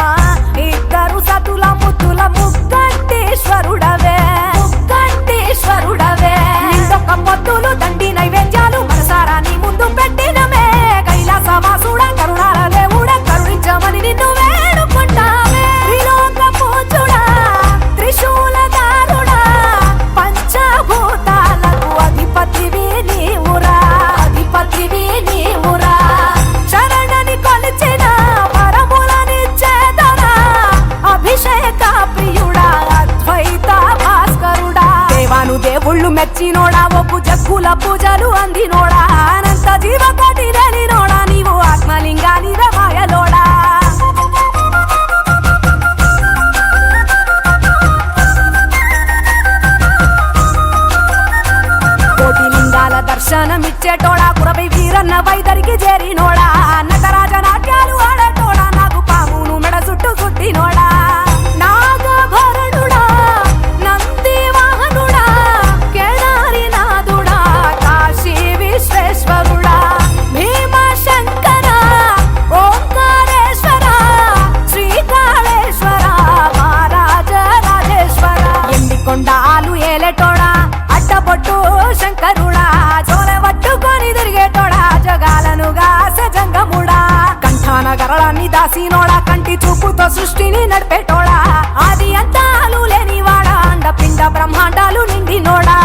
G: ఇద్దరు సతుల ముద్దుల ముక్కంటేశ్వరుడవే ముక్కంటేశ్వరుడవే. నిందొక్క పొద్దులు దండి నైవేద్యాలు మనసారా నీ ముందు పెట్టినమే. కైలాసవాసుడ కరుణాల దేవుడ కరుణించమని నిన్ను వేడుకుంటామే. త్రిలోక పూజుడా త్రిశూలధారుడా పంచభూతాలకు అధిపతివి నీవురా అధిపతివి నీవురా. శరణని కొలిచిన వరములనిచ్చేదరా అభిషేక ప్రియుడా అద్వైత భాస్కరుడా. దేవాను దేవుళ్ళు మెచ్చినోడా ఒప్పు జగ్గుల పూజలు అందినోడా. అనంత జీవకోటి నోడా నీవు ఆత్మలింగాని మాయలోడా. కోటి లింగాల దర్శనమిచ్చేటోడా కురవై వీరన్న వైదరికి చేరినోడా. నటరాజ నాట్యాలు ఆడేటోడా నాకు పామును మెడ చుట్టూ సుట్టినోడా. నాగభరణుడా రాసినోడా కంటి చూపుతో సృష్టిని నడిపేటోడా ఆది అంతాలు లేనివాడా అండ పిండ బ్రహ్మాండాలు నిండినోడా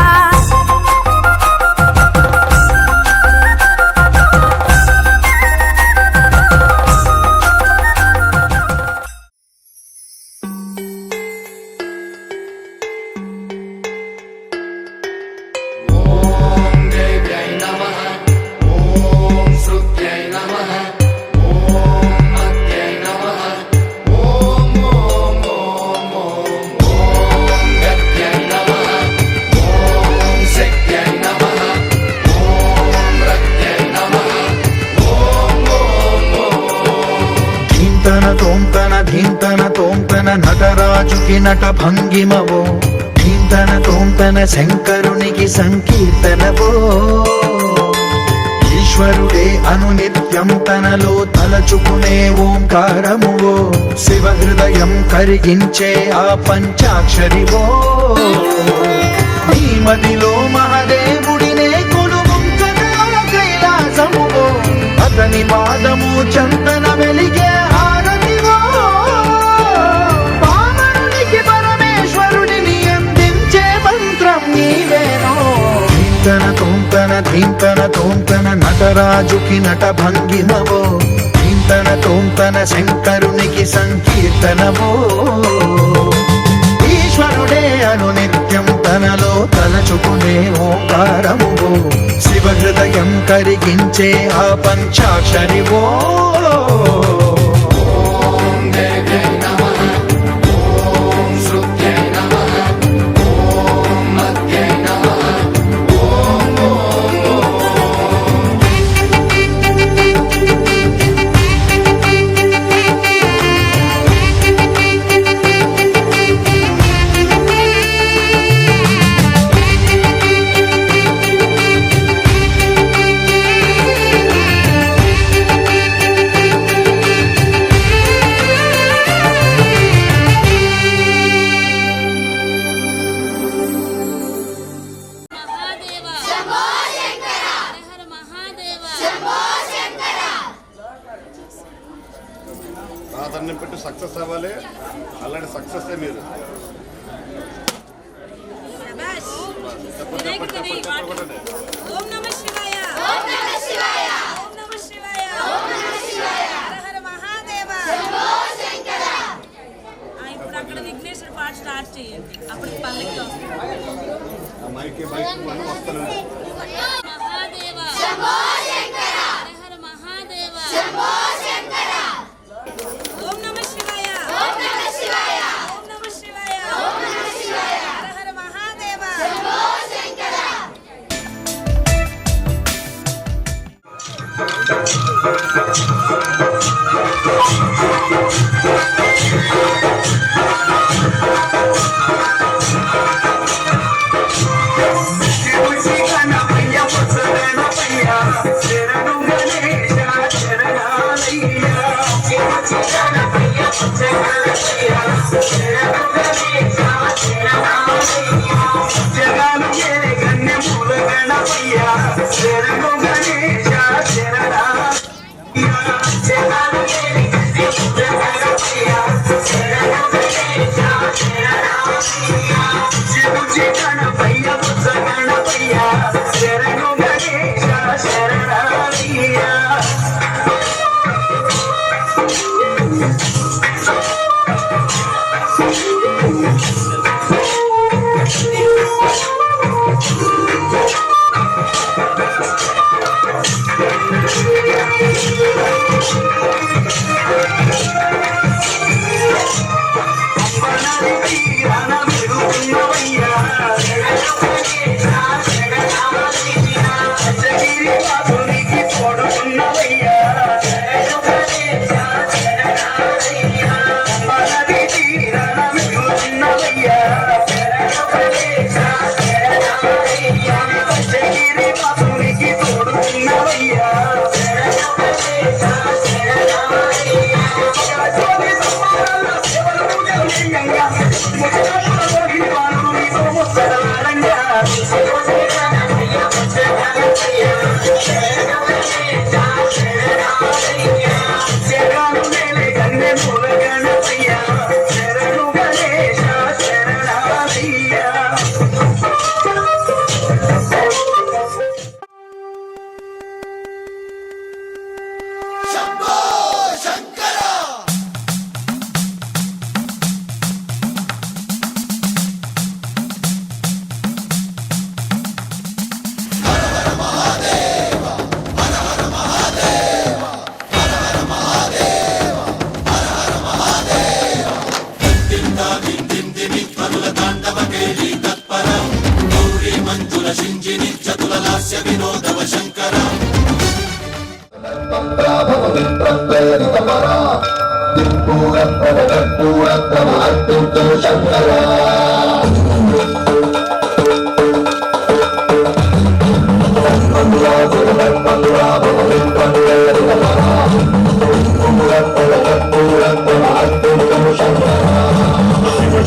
A: ధీంతన తోంతన నటరాజుకి నట భంగిమవో ధీంతన తోంతన శంకరునికి సంకీర్తనవో ఈశ్వరుడే అనునిత్యం తనలో తలచుకునే ఓంకారమువో శివ హృదయం కరిగించే ఆ పంచాక్షరివో నీ మదిలో మహాదేవుడినే కొలువుంచగా కైలాసమువో అతని పాదము చందన వెలిగే హారతివో పామరునికి పరమేశ్వరుడిని అందించే మంత్రం నీవేనో ధీంతన తోంతన నటరాజుకి నట భంగిమవో ధీంతన శంకరునికి సంకీర్తనవో ఈశ్వరుడే అనునిత్యం తనలో తలచుకునే ఓంకారమువో శివ హృదయం కరిగించే ఆ పంచాక్షరివో
H: దండం పెట్టి సక్సెస్ అవ్వాలి. అలాంటి సక్సెస్ మీరు
I: ఓం నమః శివాయ ఓం నమః శివాయ ఓం నమః శివాయ ఓం నమః శివాయ హర హర మహాదేవ శంభో శంకర. ఇప్పుడు అక్కడ విఘ్నేశ్వర పాట స్టార్ట్ చేయండి, అప్పుడు పల్లకి వస్తుంది.
H: ఆ మైక్ వస్తాను.
I: మహాదేవ శంభో శంకర హర హర మహాదేవ శంభో శంకర. ఓం నమః శివాయ ఓం నమః శివాయ ఓం నమః శివాయ ఓం నమః శివాయ హర హర మహాదేవ శంభో శంకర.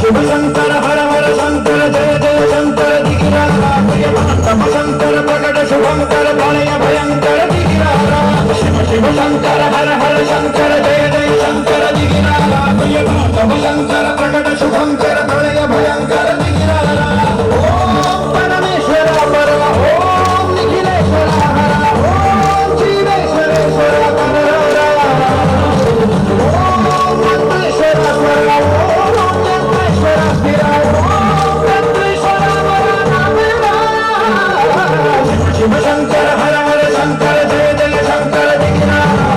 C: శివ శంకర హర హర శంకర జయ జయ శంకర దిగిరారా తమ శంకర ప్రకట శుభంకర ప్రళయ భయంకర దిగిరారా శివ శివ శంకర హర హర శంకర జయ జయ శంకర దిగిరారా తమ శంకర ప్రకట శుభంకర ప్రళయ భయంకర దిగిరారా ఓం పరమేశ్వర పరమ ఓం నిఖిలేశ్వర హర ఓం జీవేశ్వరేశ్వర పరరా ఓం మంత్రేశ్వర పరమ శివ శంకర హర హర శంకర జయ జయ శంకర దిగిరారా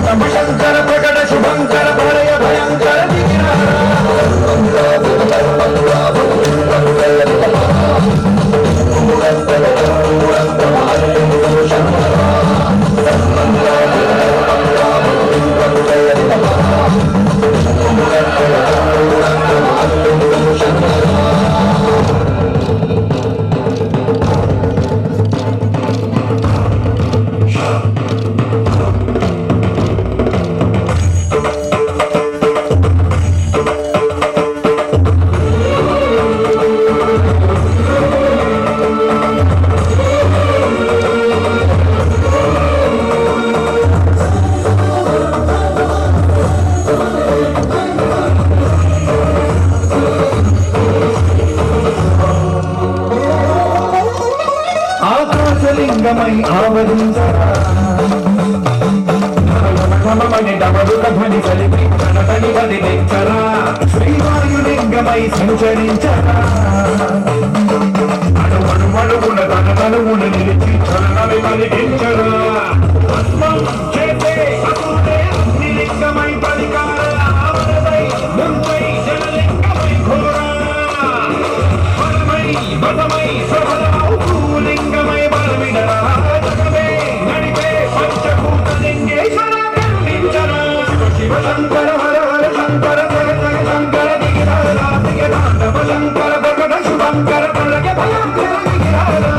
C: తమ శంకర ప్రకట శుభంకర ప్రళయ భయంకర దిగిరారా ఆకాశలింగమై ఆవరించరా డమరుక ధ్వని కలిపి కనతని వదిలించరా శ్రీవాయులింగమై సంచరించరా అణువణువున తన తనువున నిలిచి చలనమి కలిగించరా పద్మం చేసే అసురే అగ్నిలింగమై పరికార ఆవరమై ముంపై జలలింగమై ఘోరా పరమై బలమై సఫలమౌ లింగమై బలమిడరా జగమే నడిపే పంచభూతలింగేశ్వర కరుణించరా శివ శంకర హర హర శంకర జయ జయ శంకర దిగిరారా దిగిరాండవ శంకర ప్రకట శుభంకర ప్రళయ భయంకర దిగిరారా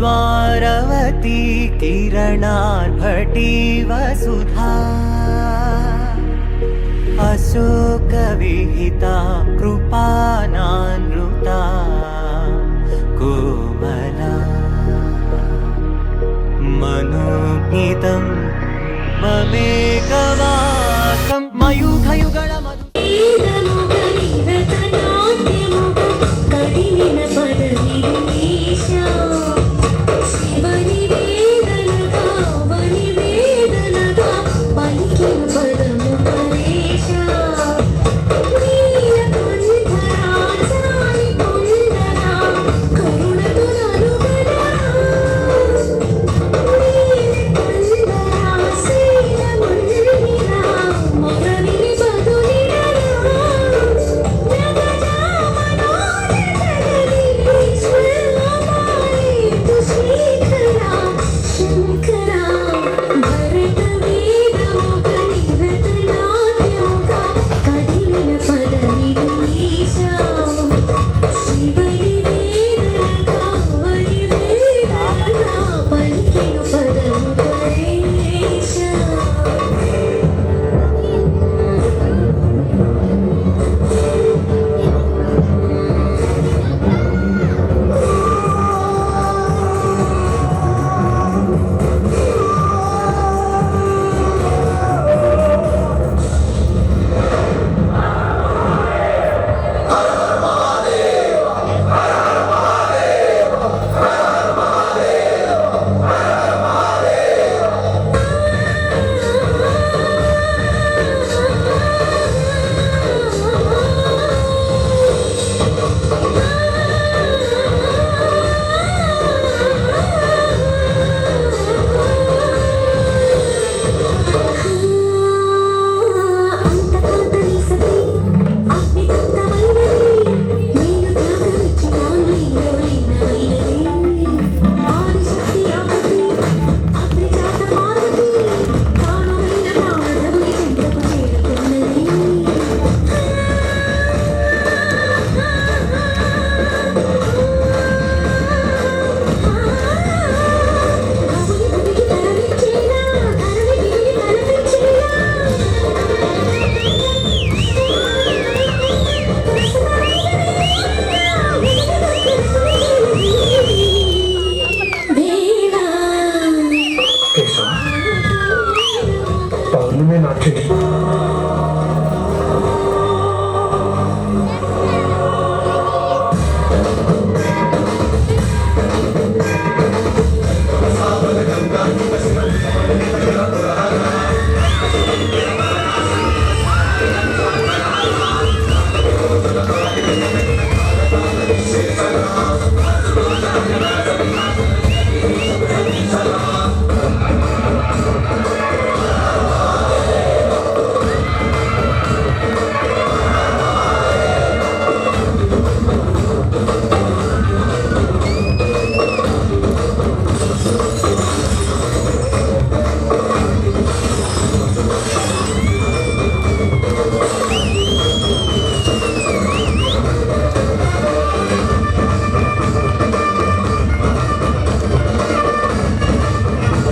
J: द्वारवती किरणार्भटी वसुधा अशोकविहिता कृपानानृता कोमला मनोज्ञितं ममेकवाकं मयूखयुगणमधु
C: జన్మే నాట్యుడి.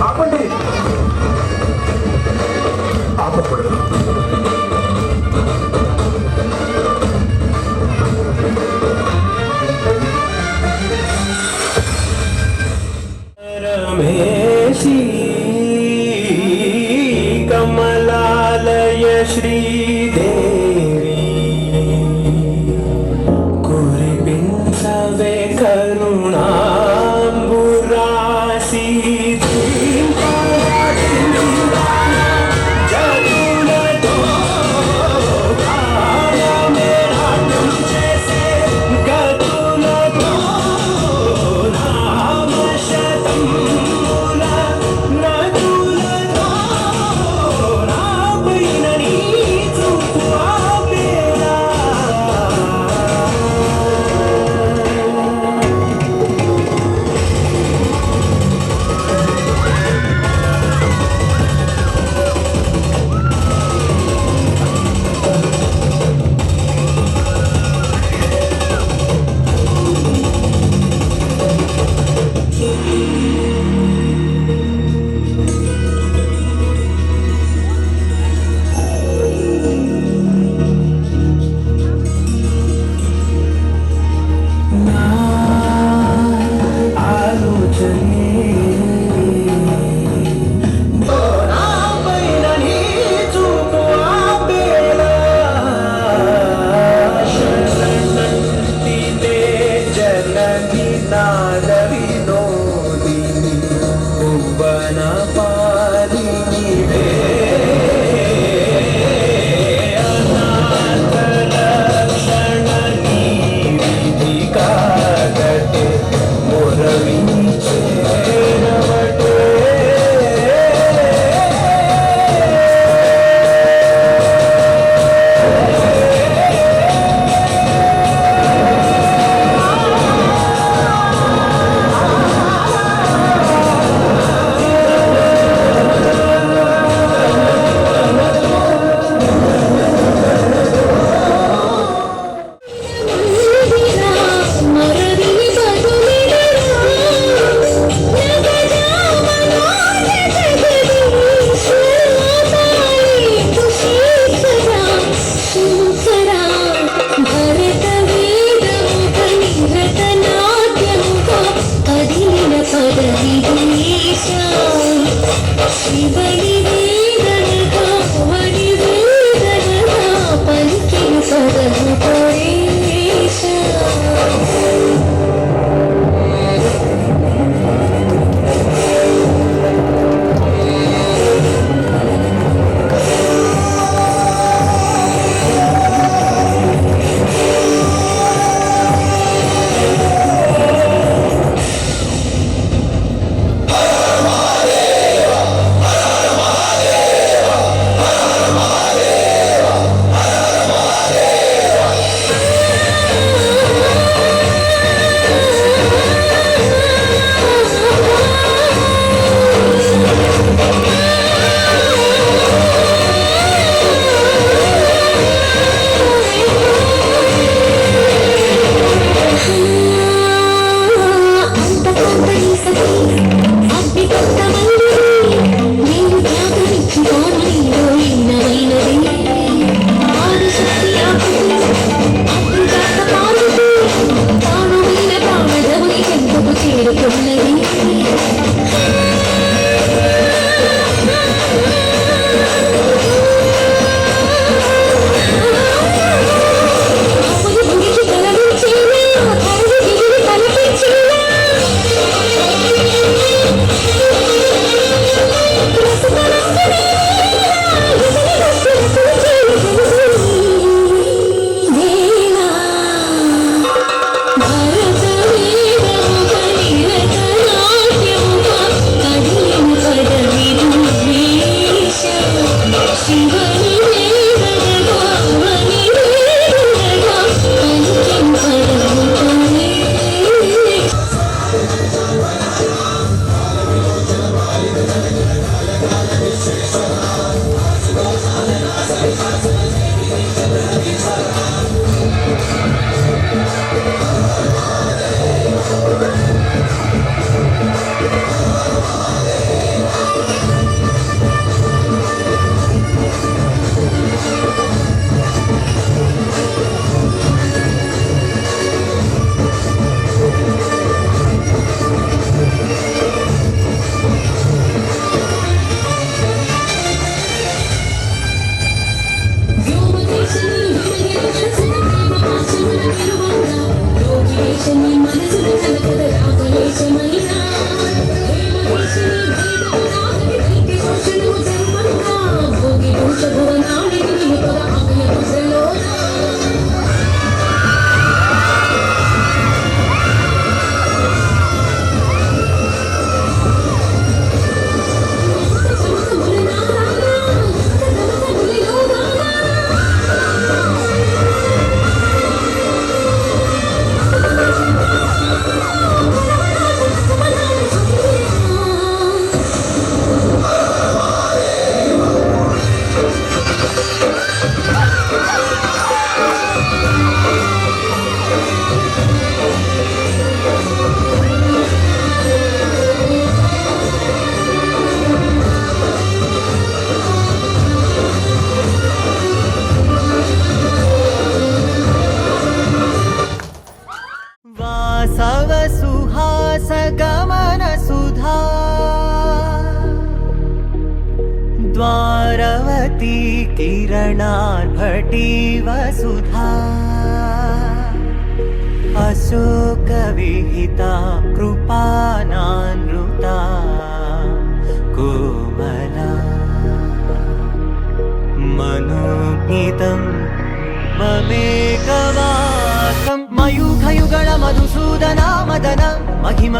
C: ఆపండి, ఆపకూడదు.
J: रमेशी कमलालय श्रीदेवी कुरिपिंसवे करुणाम्बुरासी
F: శివని వేడగా మని వేడగా కంచెంపడముతానే
K: वासव सुहास गमन सुधा द्वारवती किरणार्भटी वसुधा अशोक विहिता कृपानानृता कोमला मनोज्ञितं ममेकवासं मयूखयुगळ मधुसूदना मदन महिम